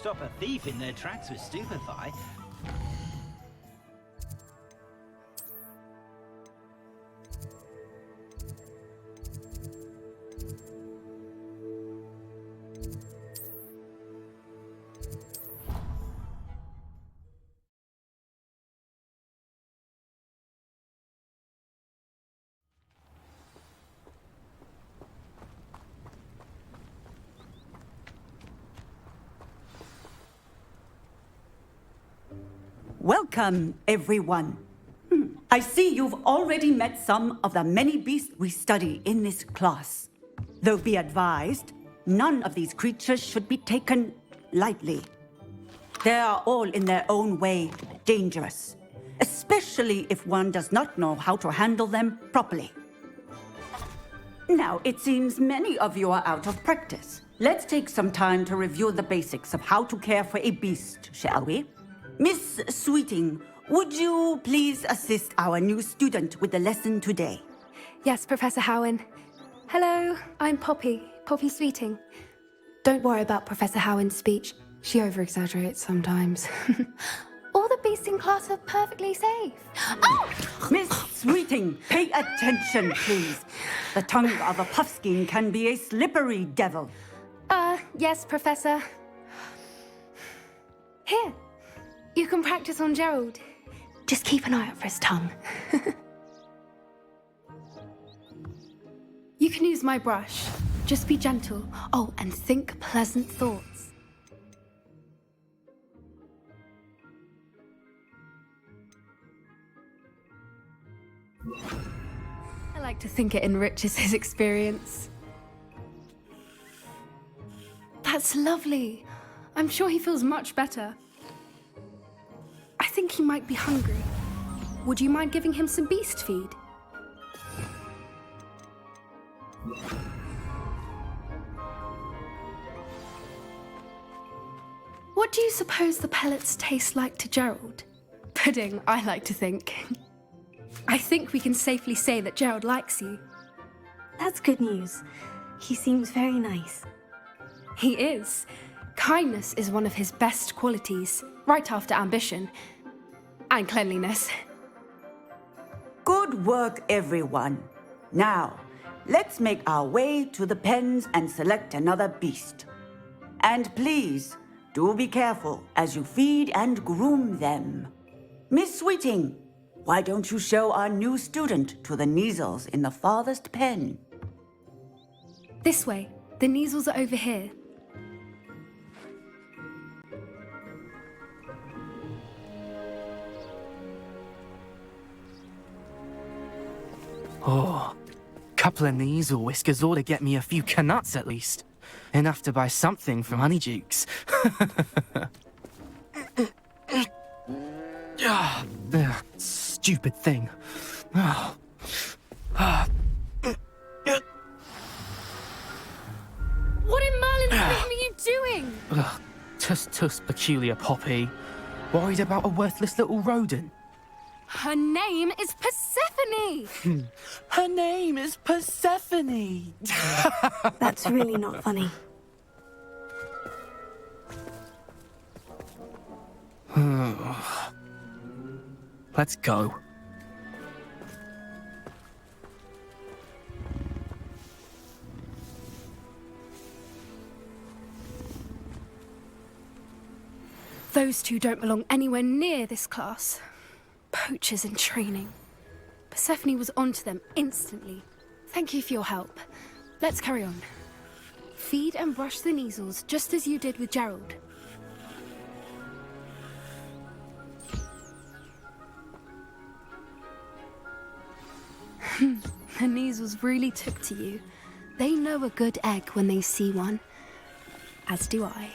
stop a thief in their tracks with stupefy. Welcome, everyone. I see you've already met some of the many beasts we study in this class. Though be advised, none of these creatures should be taken lightly. They are all in their own way dangerous, especially if one does not know how to handle them properly. Now, it seems many of you are out of practice. Let's take some time to review the basics of how to care for a beast, shall we? Miss Sweeting, would you please assist our new student with the lesson today? Yes, Professor Howen. Hello, I'm Poppy Sweeting. Don't worry about Professor Howen's speech. She over-exaggerates sometimes. All the beasts in class are perfectly safe. Oh! Miss Sweeting, pay attention, please. The tongue of a puffskein can be a slippery devil. Yes, Professor. Here, you can practice on Gerald. Just keep an eye out for his tongue. You can use my brush. Just be gentle. Oh, and think pleasant thoughts. I like to think it enriches his experience. That's lovely. I'm sure he feels much better. I think he might be hungry. Would you mind giving him some beast feed? What do you suppose the pellets taste like to Gerald? Pudding, I like to think. I think we can safely say that Gerald likes you. That's good news. He seems very nice. He is. Kindness is one of his best qualities, right after ambition. And cleanliness. Good work, everyone. Now, let's make our way to the pens and select another beast. And please, do be careful as you feed and groom them. Miss Sweeting, why don't you show our new student to the Kneazles in the farthest pen? This way. The Kneazles are over here. Oh, couple of Kneazle whiskers ought to get me a few canuts at least. Enough to buy something from Honeydukes. Stupid thing. What in Merlin's name are you doing? Tuss, peculiar Poppy. Worried about a worthless little rodent. Her name is Persephone! Her name is Persephone! That's really not funny. Let's go. Those two don't belong anywhere near this class. Poachers in training. Persephone was onto them instantly. Thank you for your help. Let's carry on. Feed and brush the Kneazles just as you did with Gerald. The Kneazles really took to you. They know a good egg when they see one. As do I.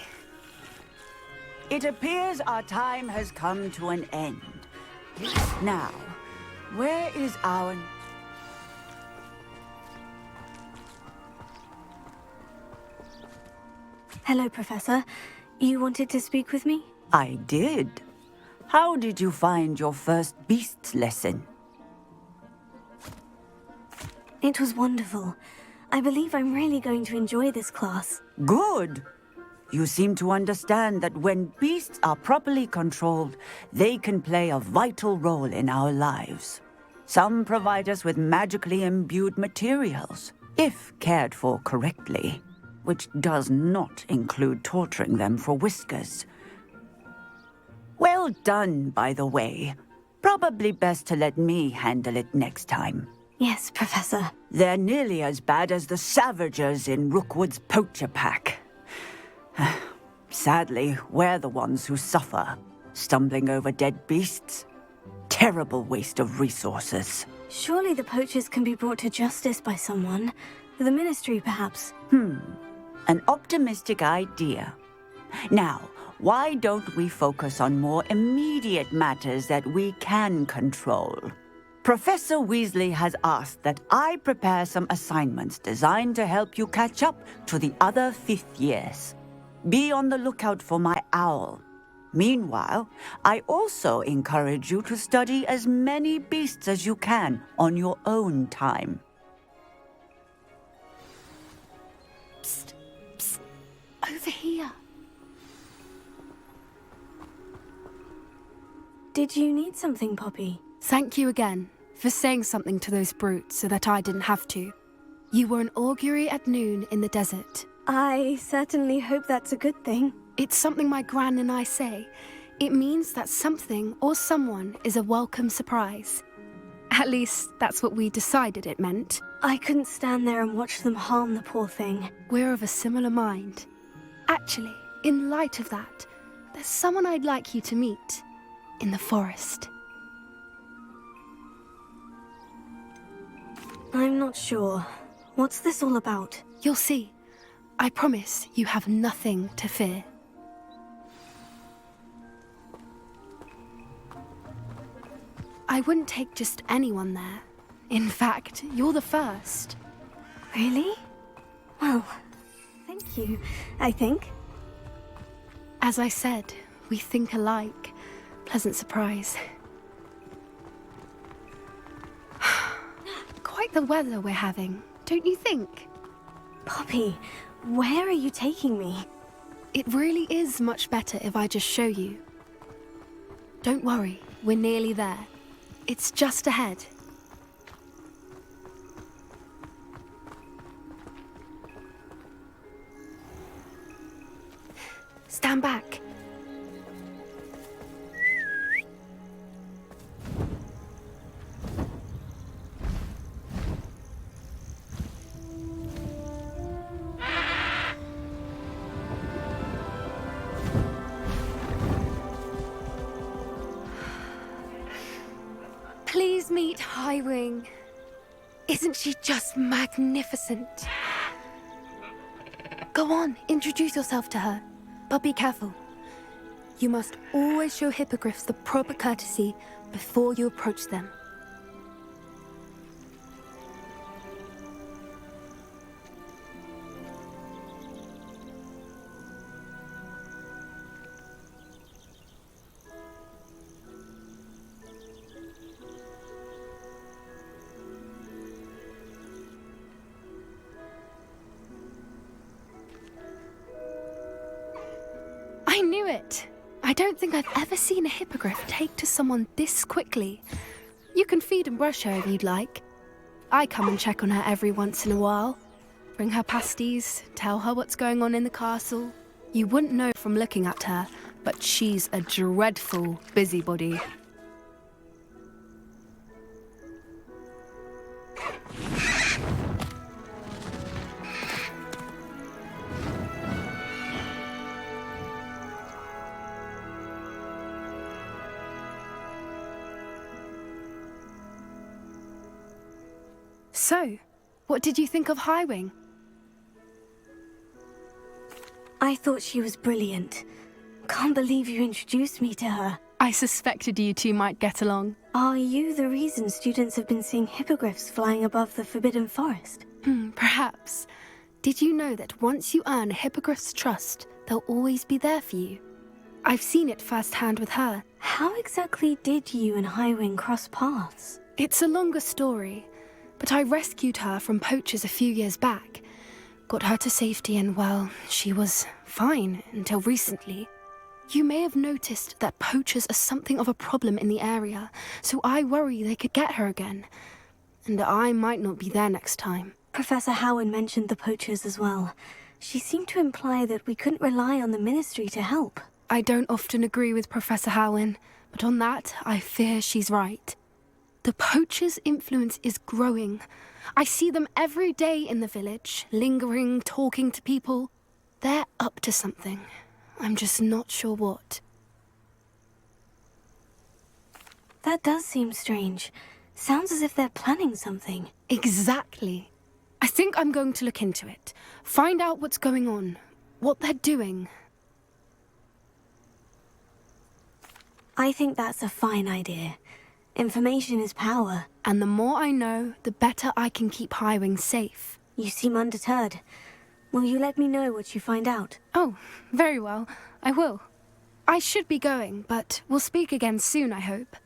It appears our time has come to an end. Now, where is our... Hello, Professor. You wanted to speak with me? I did. How did you find your first beasts lesson? It was wonderful. I believe I'm really going to enjoy this class. Good. You seem to understand that when beasts are properly controlled, they can play a vital role in our lives. Some provide us with magically imbued materials, if cared for correctly, which does not include torturing them for whiskers. Well done, by the way. Probably best to let me handle it next time. Yes, Professor. They're nearly as bad as the Savagers in Rookwood's poacher pack. Sadly, we're the ones who suffer, stumbling over dead beasts. Terrible waste of resources. Surely the poachers can be brought to justice by someone. The Ministry, perhaps. An optimistic idea. Now, why don't we focus on more immediate matters that we can control? Professor Weasley has asked that I prepare some assignments designed to help you catch up to the other fifth years. Be on the lookout for my owl. Meanwhile, I also encourage you to study as many beasts as you can on your own time. Psst, psst, over here. Did you need something, Poppy? Thank you again for saying something to those brutes so that I didn't have to. You were an augury at noon in the desert. I certainly hope that's a good thing. It's something my gran and I say. It means that something or someone is a welcome surprise. At least, that's what we decided it meant. I couldn't stand there and watch them harm the poor thing. We're of a similar mind. Actually, in light of that, there's someone I'd like you to meet in the forest. I'm not sure. What's this all about? You'll see. I promise you have nothing to fear. I wouldn't take just anyone there. In fact, you're the first. Really? Well, thank you, I think. As I said, we think alike. Pleasant surprise. Quite the weather we're having, don't you think? Poppy, where are you taking me? It really is much better if I just show you. Don't worry, we're nearly there. It's just ahead. Stand back. Please meet Highwing. Isn't she just magnificent? Go on, introduce yourself to her. But be careful. You must always show hippogriffs the proper courtesy before you approach them. I knew it! I don't think I've ever seen a hippogriff take to someone this quickly. You can feed and brush her if you'd like. I come and check on her every once in a while. Bring her pasties, tell her what's going on in the castle. You wouldn't know from looking at her, but she's a dreadful busybody. So, what did you think of Highwing? I thought she was brilliant. Can't believe you introduced me to her. I suspected you two might get along. Are you the reason students have been seeing hippogriffs flying above the Forbidden Forest? Perhaps. Did you know that once you earn a hippogriff's trust, they'll always be there for you? I've seen it firsthand with her. How exactly did you and Highwing cross paths? It's a longer story, but I rescued her from poachers a few years back. got her to safety and, well, she was fine until recently. You may have noticed that poachers are something of a problem in the area, so I worry they could get her again. And I might not be there next time. Professor Howard mentioned the poachers as well. She seemed to imply that we couldn't rely on the Ministry to help. I don't often agree with Professor Howin, but on that, I fear she's right. The poachers' influence is growing. I see them every day in the village, lingering, talking to people. They're up to something. I'm just not sure what. That does seem strange. Sounds as if they're planning something. Exactly. I think I'm going to look into it. Find out what's going on, what they're doing. I think that's a fine idea. Information is power. And the more I know, the better I can keep Highwing safe. You seem undeterred. Will you let me know what you find out? Oh, very well. I will. I should be going, but we'll speak again soon, I hope.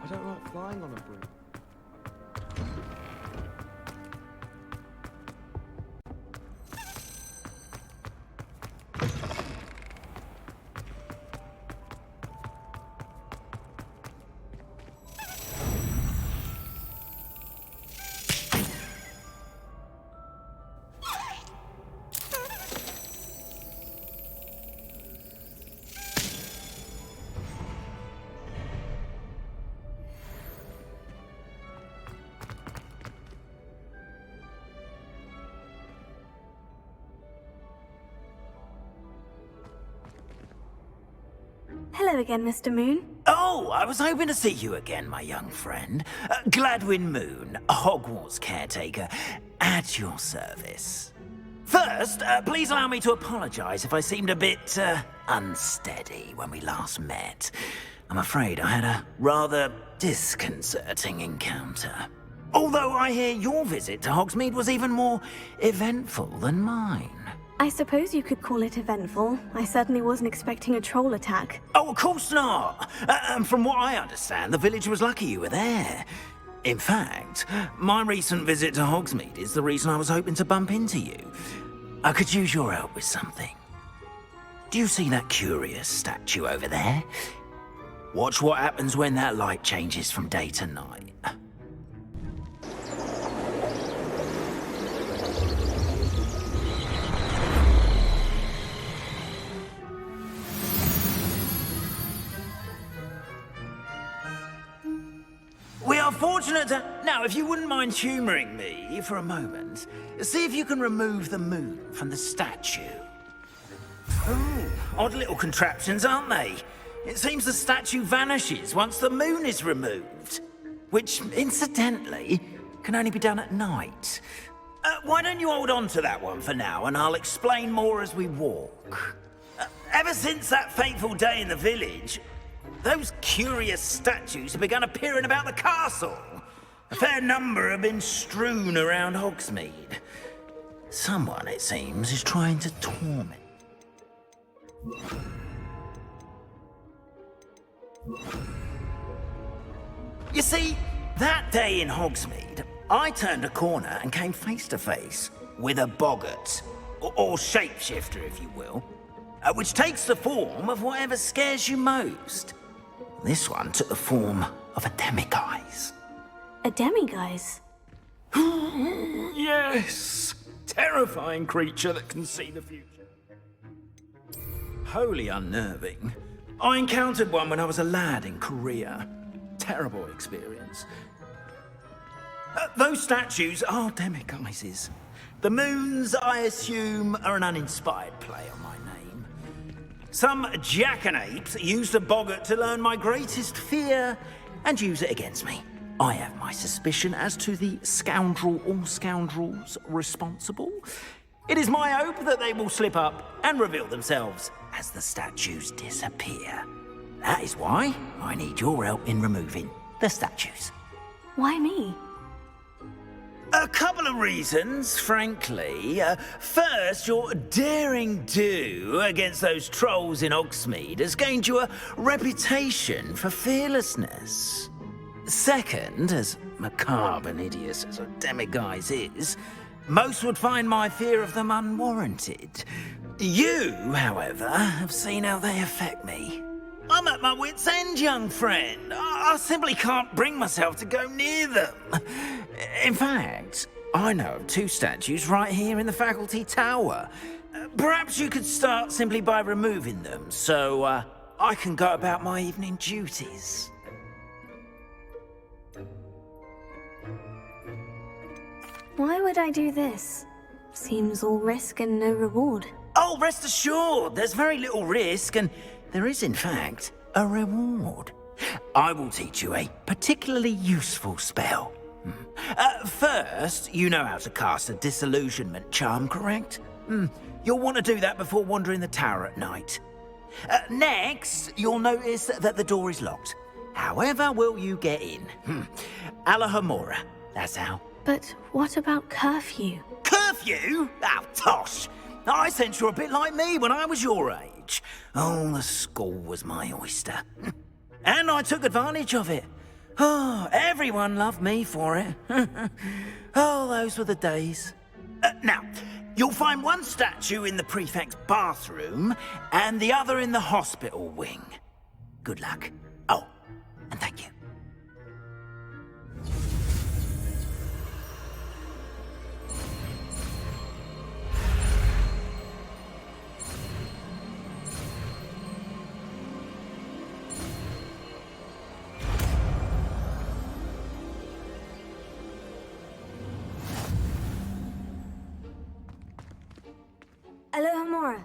I don't like flying on a broom. Hello again, Mr. Moon. Oh, I was hoping to see you again, my young friend. Gladwin Moon, Hogwarts caretaker, at your service. First, please allow me to apologize if I seemed a bit, unsteady when we last met. I'm afraid I had a rather disconcerting encounter. Although I hear your visit to Hogsmeade was even more eventful than mine. I suppose you could call it eventful. I certainly wasn't expecting a troll attack. Oh, of course not. And from what I understand, the village was lucky you were there. In fact, my recent visit to Hogsmeade is the reason I was hoping to bump into you. I could use your help with something. Do you see that curious statue over there? Watch what happens when that light changes from day to night. We are fortunate to... Now, if you wouldn't mind humouring me for a moment, see if you can remove the moon from the statue. Oh, odd little contraptions, aren't they? It seems the statue vanishes once the moon is removed. Which, incidentally, can only be done at night. Why don't you hold on to that one for now, and I'll explain more as we walk. Ever since that fateful day in the village, those curious statues have begun appearing about the castle. A fair number have been strewn around Hogsmeade. Someone, it seems, is trying to torment. You see, that day in Hogsmeade, I turned a corner and came face to face with a boggart, or shapeshifter, if you will, which takes the form of whatever scares you most. This one took the form of a demiguise. A demiguise? Yes! Terrifying creature that can see the future. Wholly unnerving. I encountered one when I was a lad in Korea. Terrible experience. Those statues are demiguises. The moons, I assume, are an uninspired play on my name. Some jackanapes used a boggart to learn my greatest fear and use it against me. I have my suspicion as to the scoundrel or scoundrels responsible. It is my hope that they will slip up and reveal themselves as the statues disappear. That is why I need your help in removing the statues. Why me? A couple of reasons, frankly. First, your daring do against those trolls in Hogsmeade has gained you a reputation for fearlessness. Second, as macabre and hideous as a demiguise is, most would find my fear of them unwarranted. You, however, have seen how they affect me. I'm at my wit's end, young friend. I simply can't bring myself to go near them. In fact, I know of 2 statues right here in the faculty tower. Perhaps you could start simply by removing them, so I can go about my evening duties. Why would I do this? Seems all risk and no reward. Oh, rest assured, there's very little risk, and there is, in fact, a reward. I will teach you a particularly useful spell. First, you know how to cast a disillusionment charm, correct? You'll want to do that before wandering the tower at night. Next, you'll notice that the door is locked. However will you get in? Alahomora, that's how. But what about curfew? Curfew? Oh, tosh! I sense you're a bit like me when I was your age. Oh, the school was my oyster. And I took advantage of it. Oh, everyone loved me for it. Oh, those were the days. Now, you'll find one statue in the prefect's bathroom and the other in the hospital wing. Good luck. Oh, and thank you. Alohomora.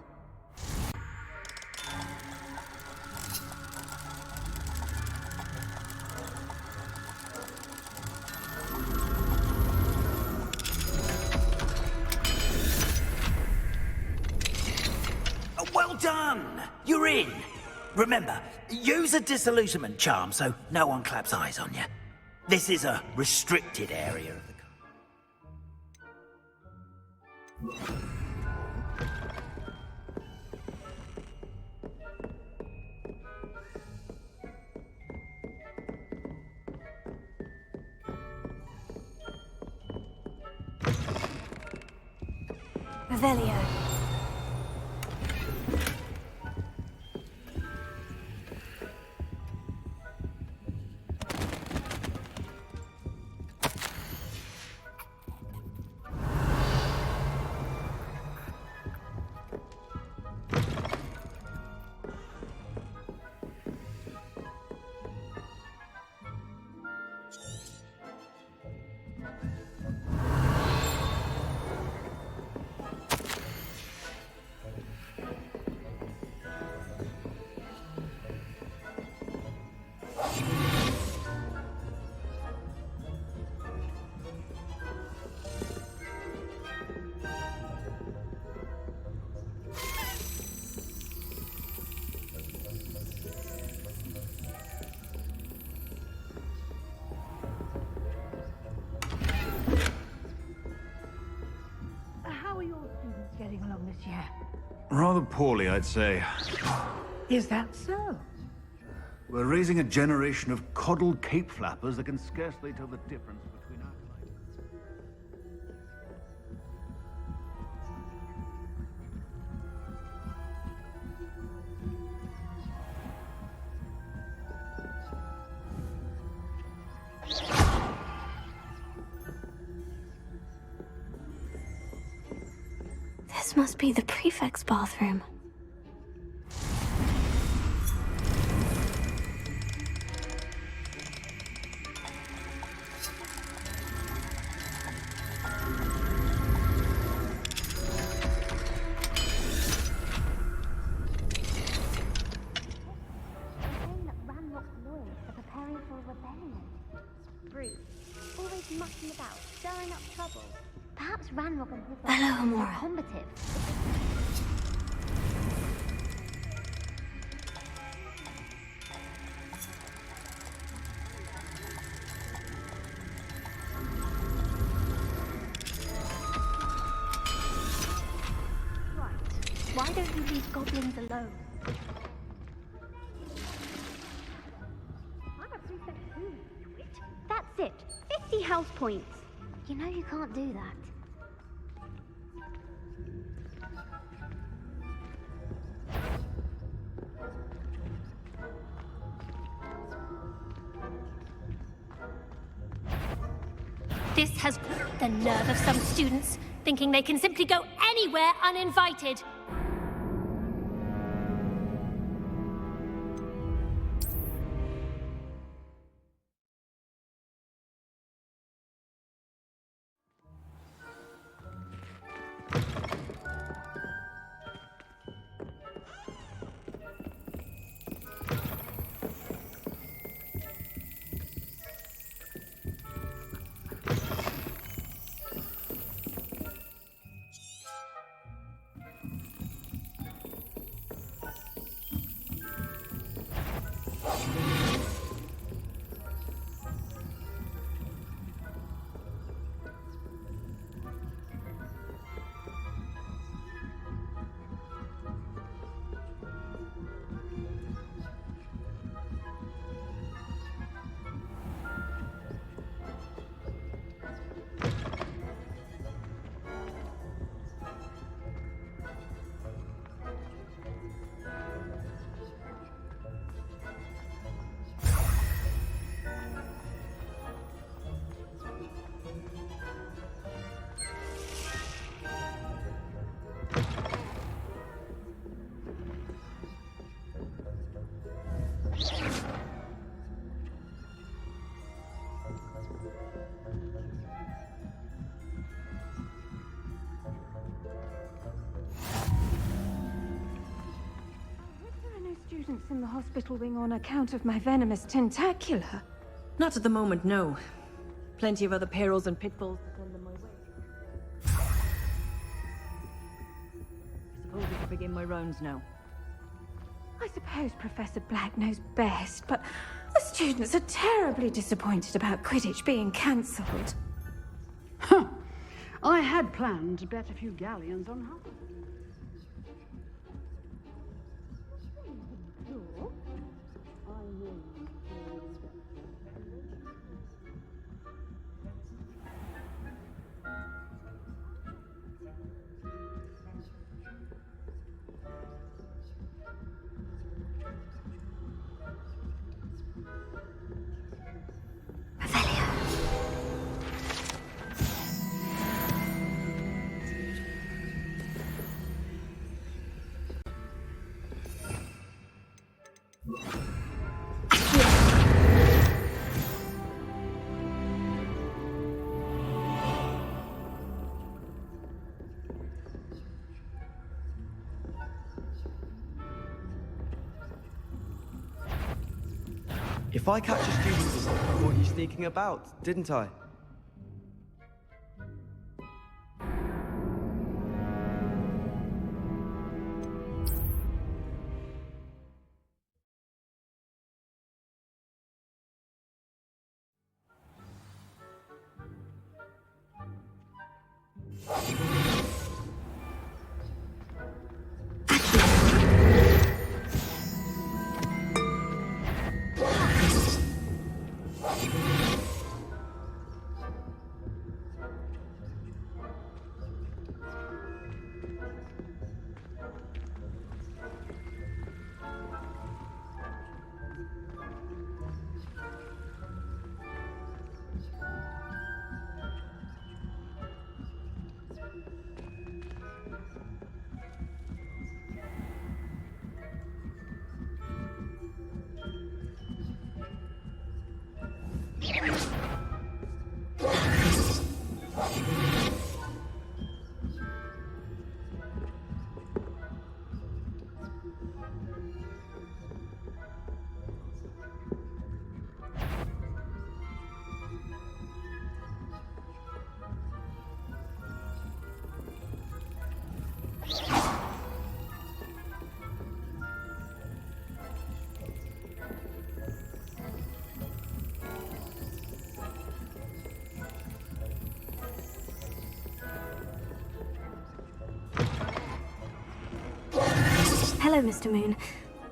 Well done! You're in! Remember, use a disillusionment charm so no one claps eyes on you. This is a restricted area of the Revelio. How are your students getting along this year? Rather poorly, I'd say. Is that so? We're raising a generation of coddled cape flappers that can scarcely tell the difference between acolytes. This must be the prefect's bathroom. more combative. Right. Why don't you leave goblins alone? I got 3 seconds too. That's it. 50 house points. You know you can't do that. This has the nerve of some students, thinking they can simply go anywhere uninvited. Students in the hospital wing on account of my venomous tentacula. Not at the moment, no. Plenty of other perils and pitfalls to send them my way. I suppose I could begin my rounds now. I suppose Professor Black knows best, but the students are terribly disappointed about Quidditch being cancelled. Huh. I had planned to bet a few galleons on Hogwarts. If I catch a student, I caught you sneaking about, didn't I? Hello, Mr. Moon.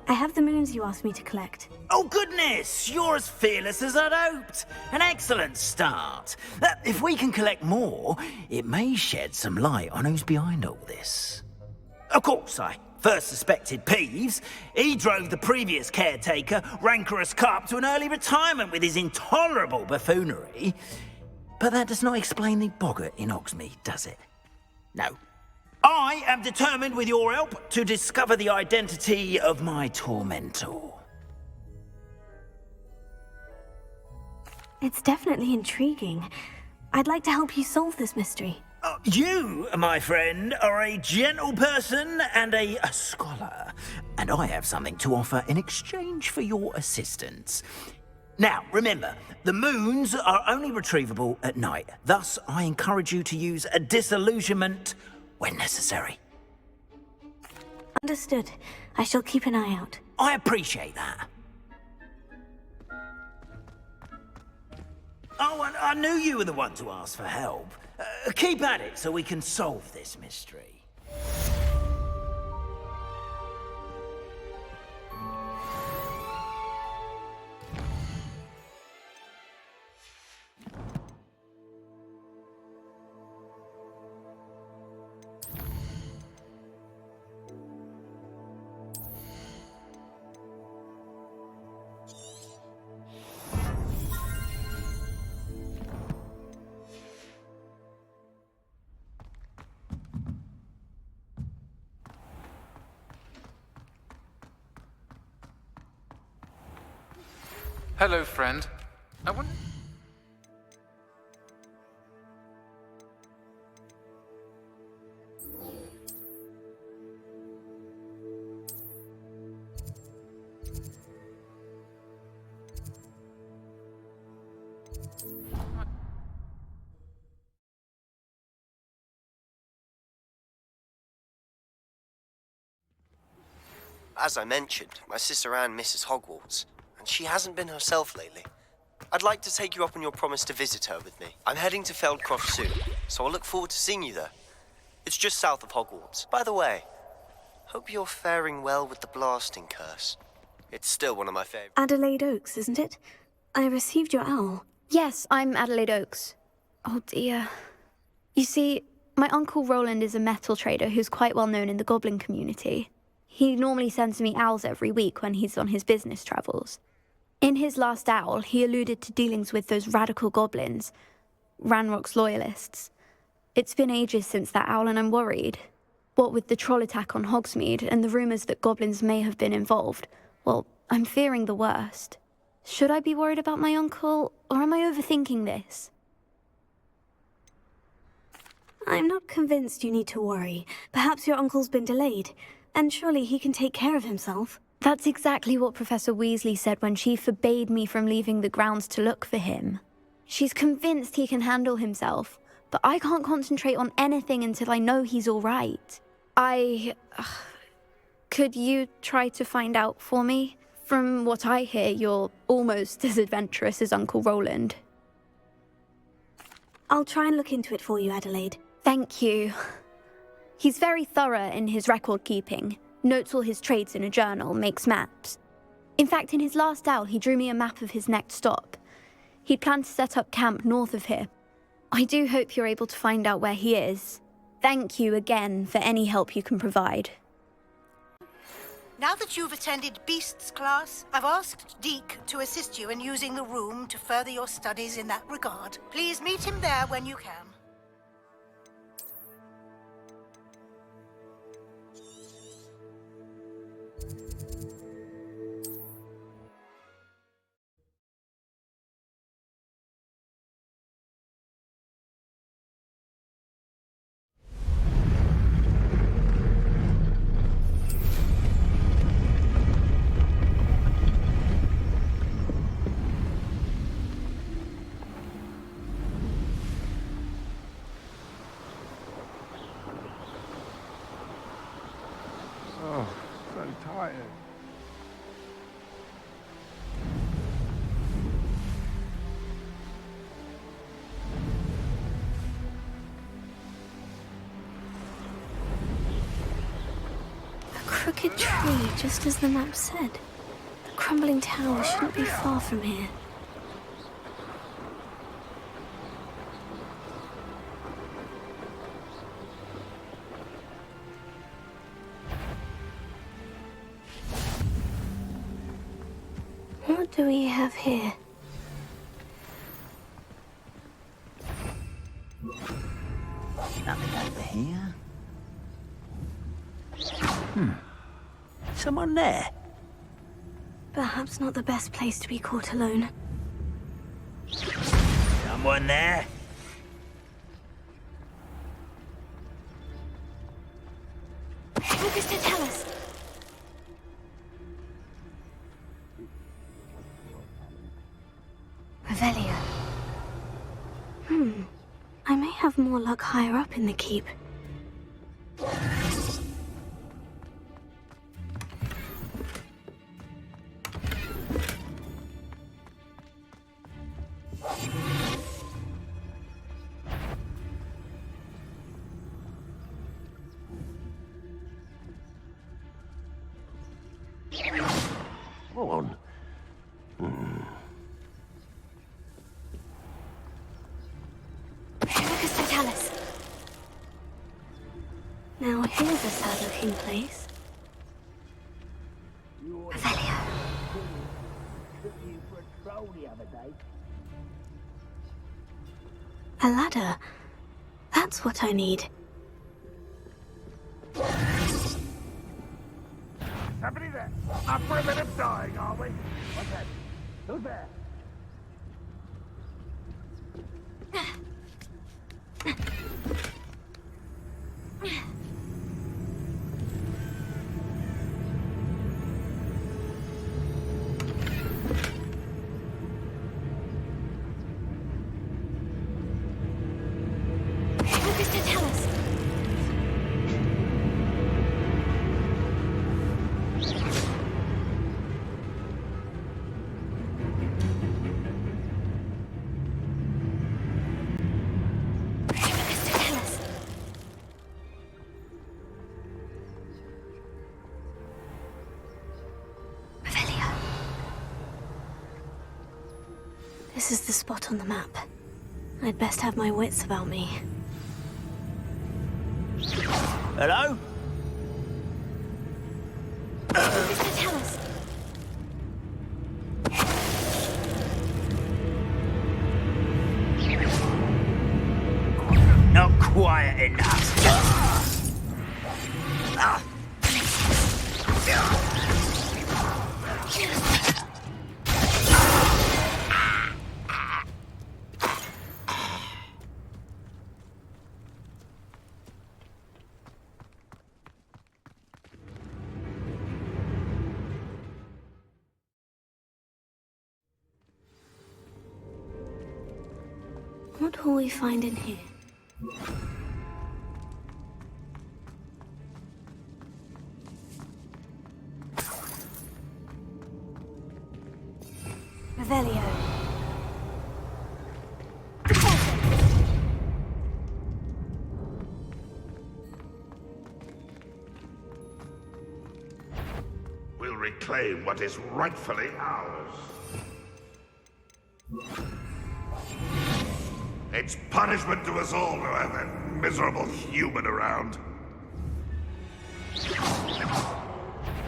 I have the moons you asked me to collect. Oh, goodness! You're as fearless as I'd hoped. An excellent start. If we can collect more, it may shed some light on who's behind all this. Of course, I first suspected Peeves. He drove the previous caretaker, Rancorous Carp, to an early retirement with his intolerable buffoonery. But that does not explain the boggart in Hogsmeade, does it? No. I am determined, with your help, to discover the identity of my tormentor. It's definitely intriguing. I'd like to help you solve this mystery. You, my friend, are a gentle person and a scholar, and I have something to offer in exchange for your assistance. Now, remember, the moons are only retrievable at night. Thus, I encourage you to use a disillusionment when necessary. Understood. I shall keep an eye out. I appreciate that. Oh, and I knew you were the one to ask for help. Keep at it so we can solve this mystery. Hello, friend. I wonder... As I mentioned, my sister Anne misses Hogwarts, and she hasn't been herself lately. I'd like to take you up on your promise to visit her with me. I'm heading to Feldcroft soon, so I'll look forward to seeing you there. It's just south of Hogwarts. By the way, hope you're faring well with the blasting curse. It's still one of my favorites. Adelaide Oaks, isn't it? I received your owl. Yes, I'm Adelaide Oaks. Oh dear. You see, my Uncle Roland is a metal trader who's quite well known in the goblin community. He normally sends me owls every week when he's on his business travels. In his last owl, he alluded to dealings with those radical goblins, Ranrock's loyalists. It's been ages since that owl and I'm worried. What with the troll attack on Hogsmeade and the rumours that goblins may have been involved, well, I'm fearing the worst. Should I be worried about my uncle, or am I overthinking this? I'm not convinced you need to worry. Perhaps your uncle's been delayed, and surely he can take care of himself. That's exactly what Professor Weasley said when she forbade me from leaving the grounds to look for him. She's convinced he can handle himself, but I can't concentrate on anything until I know he's all right. Could you try to find out for me? From what I hear, you're almost as adventurous as Uncle Roland. I'll try and look into it for you, Adelaide. Thank you. He's very thorough in his record keeping. Notes all his trades in a journal, makes maps. In fact, in his last owl, he drew me a map of his next stop. He'd planned to set up camp north of here. I do hope you're able to find out where he is. Thank you again for any help you can provide. Now that you've attended Beasts class, I've asked Deke to assist you in using the room to further your studies in that regard. Please meet him there when you can. Oh, so tired. crooked tree, just as the map said. The crumbling tower shouldn't be far from here. What do we have here? Nothing over here. Someone there? Perhaps not the best place to be caught alone. Someone there? Focus to tell us. Revelio. I may have more luck higher up in the keep. Go on. Focus to tell us. Now here's a sad-looking place. Revelio. A ladder. That's what I need. Somebody there? Up for a bit of dying, are we? What's that? Who's there? Focus to tell us. Focus to tell us. Revelio. This is the spot on the map. I'd best have my wits about me. Hello? Focus to tell us. Not quiet enough. What will we find in here? Revelio. We'll reclaim what is rightfully ours. It's punishment to us all to have that miserable human around.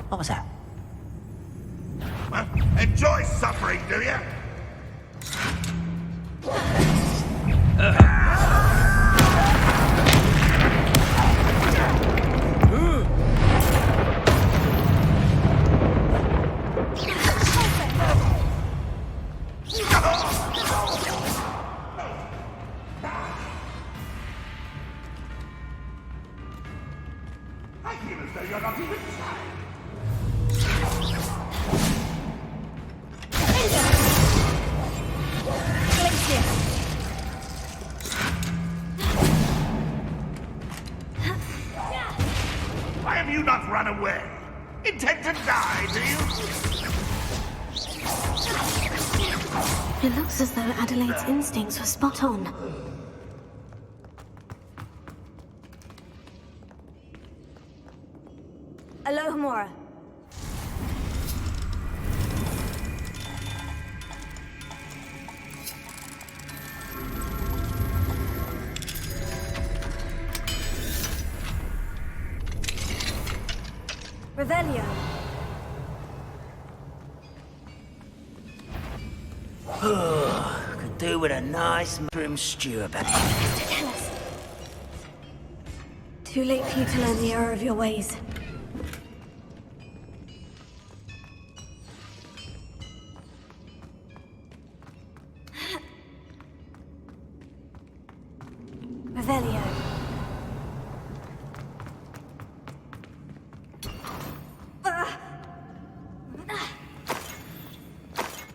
What was that? Well, enjoy suffering, do you? I feel as though you're not even trying. Why have you not run away? Intend to die, do you? It looks as though Adelaide's instincts were spot on. Alohomora. Revelio. Could do with a nice mushroom stew about. Tell us. Too late for you to learn the error of your ways. Revelio.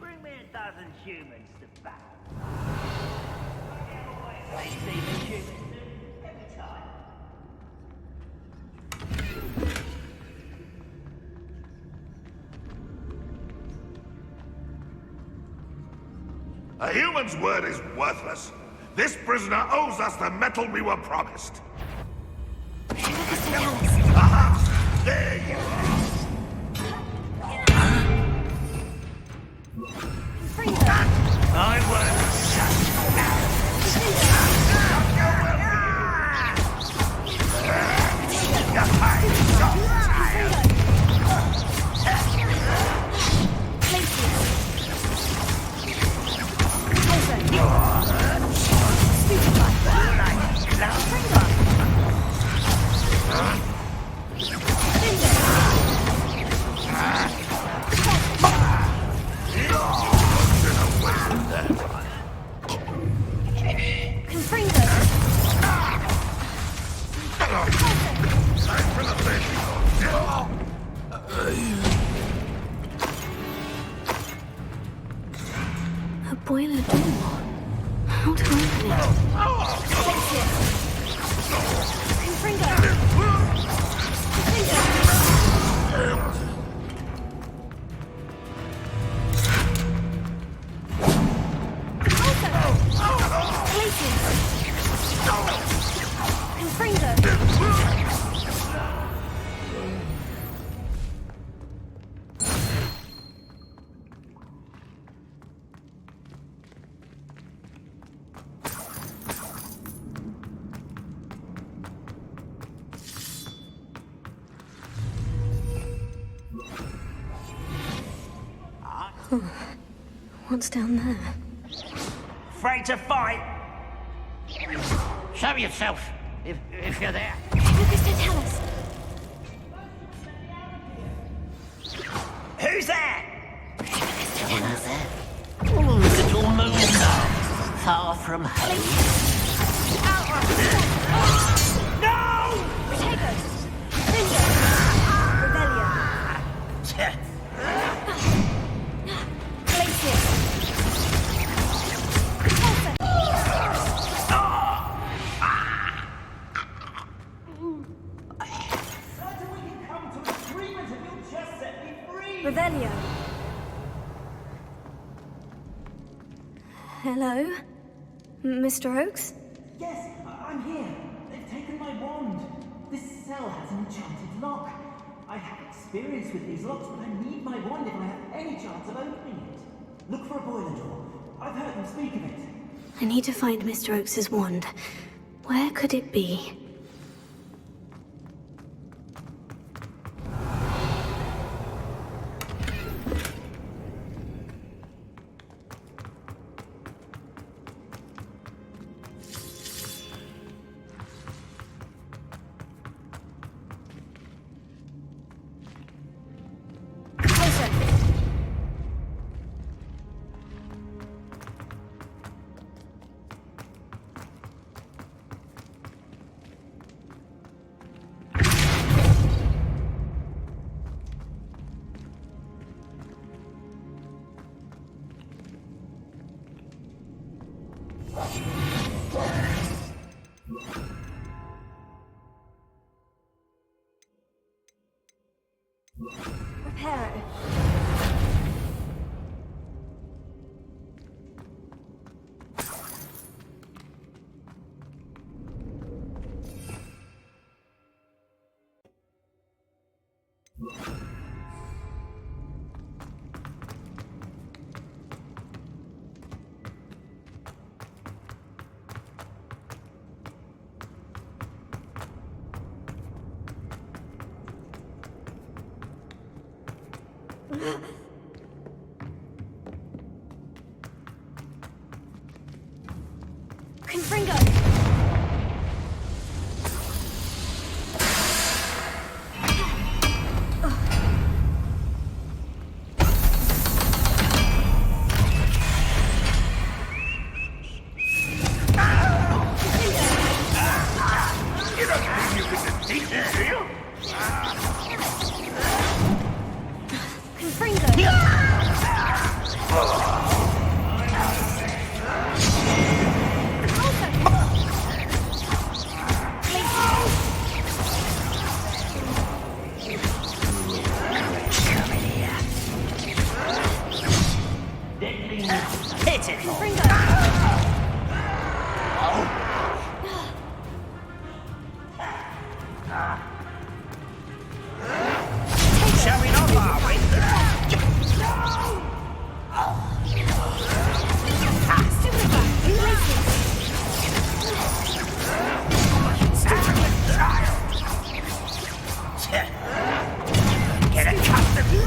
Bring me a dozen humans to battle. They see the humans every time. A human's word is worthless. This prisoner owes us the metal we were promised. Aha! There you are! I won't A boiler door. How to open it? What's down there? Afraid to fight? Show yourself, if you're there. Lucas, don't tell us. Who's there? Little moon far from home. No! Potatoes! Cinder! Rebellion! Revelio. Hello? Mr. Oakes? Yes, I'm here. They've taken my wand. This cell has an enchanted lock. I have experience with these locks, but I need my wand if I have any chance of opening it. Look for a boiler door. I've heard them speak of it. I need to find Mr. Oakes' wand. Where could it be? Reparo. Confringo! You don't think you can defeat me, do you? Hit it! Showing off, are we? Get accustomed.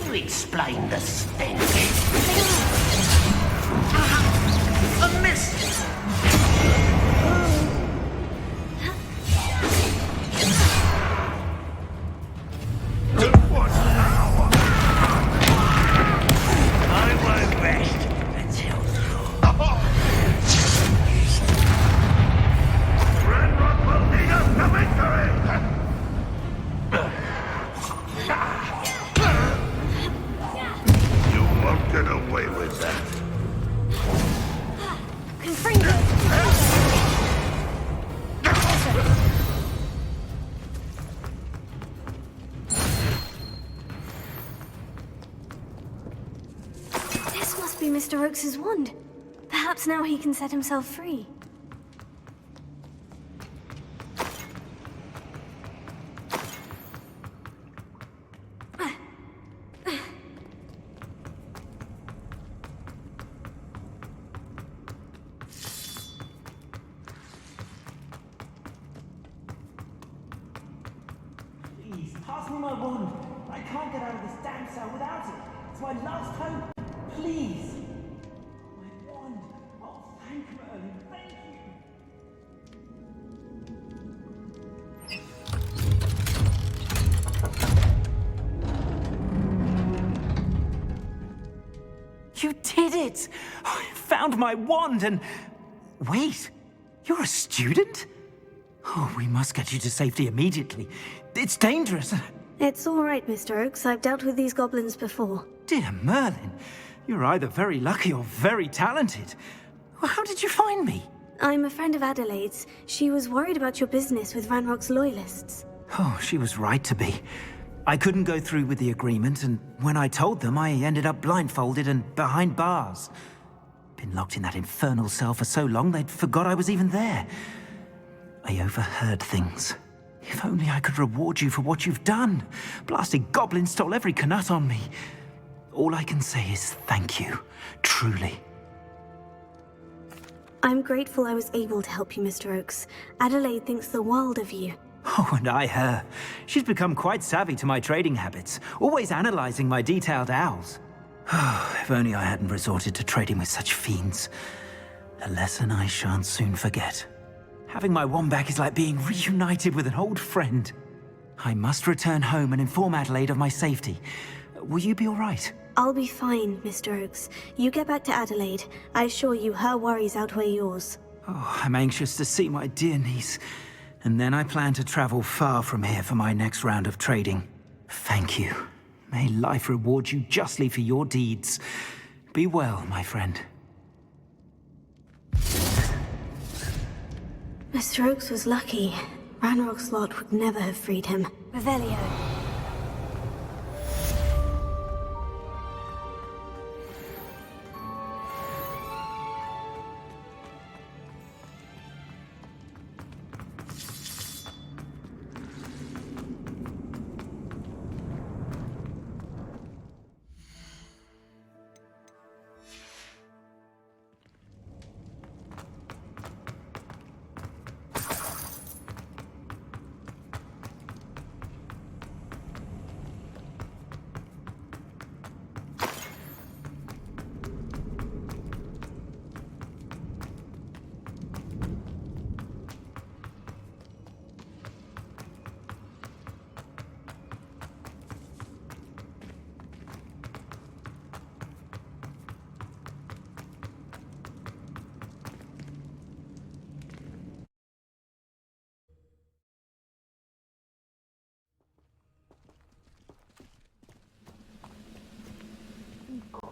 You explain the stench. A miss. What now? I won't rest until Ranrock will lead us to victory! You won't get away with that. This must be Mr. Oakes's wand. Perhaps now he can set himself free. Please, pass me my wand. I can't get out of this damn cell without it. It's my last hope. Please. My wand. Oh, thank Merlin. Thank you. You did it! I found my wand and... Wait, you're a student? Oh, we must get you to safety immediately. It's dangerous. It's all right, Mr. Oakes. I've dealt with these goblins before. Dear Merlin, you're either very lucky or very talented. How did you find me? I'm a friend of Adelaide's. She was worried about your business with Ranrock's loyalists. Oh, she was right to be. I couldn't go through with the agreement, and when I told them, I ended up blindfolded and behind bars. Been locked in that infernal cell for so long, they'd forgot I was even there. I overheard things. If only I could reward you for what you've done. Blasted goblins stole every knut on me. All I can say is thank you, truly. I'm grateful I was able to help you, Mr. Oakes. Adelaide thinks the world of you. Oh, and I her. She's become quite savvy to my trading habits, always analyzing my detailed owls. If only I hadn't resorted to trading with such fiends. A lesson I shan't soon forget. Having my wand back is like being reunited with an old friend. I must return home and inform Adelaide of my safety. Will you be all right? I'll be fine, Mr. Oakes. You get back to Adelaide. I assure you her worries outweigh yours. Oh, I'm anxious to see my dear niece. And then I plan to travel far from here for my next round of trading. Thank you. May life reward you justly for your deeds. Be well, my friend. Mr. Oakes was lucky. Ranrock's lot would never have freed him. Revelio.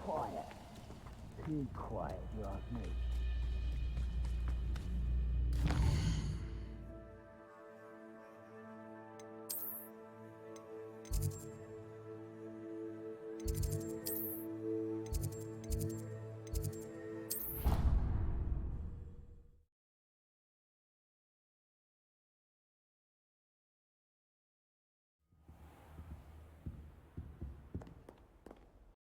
quiet. Too quiet, you ask me.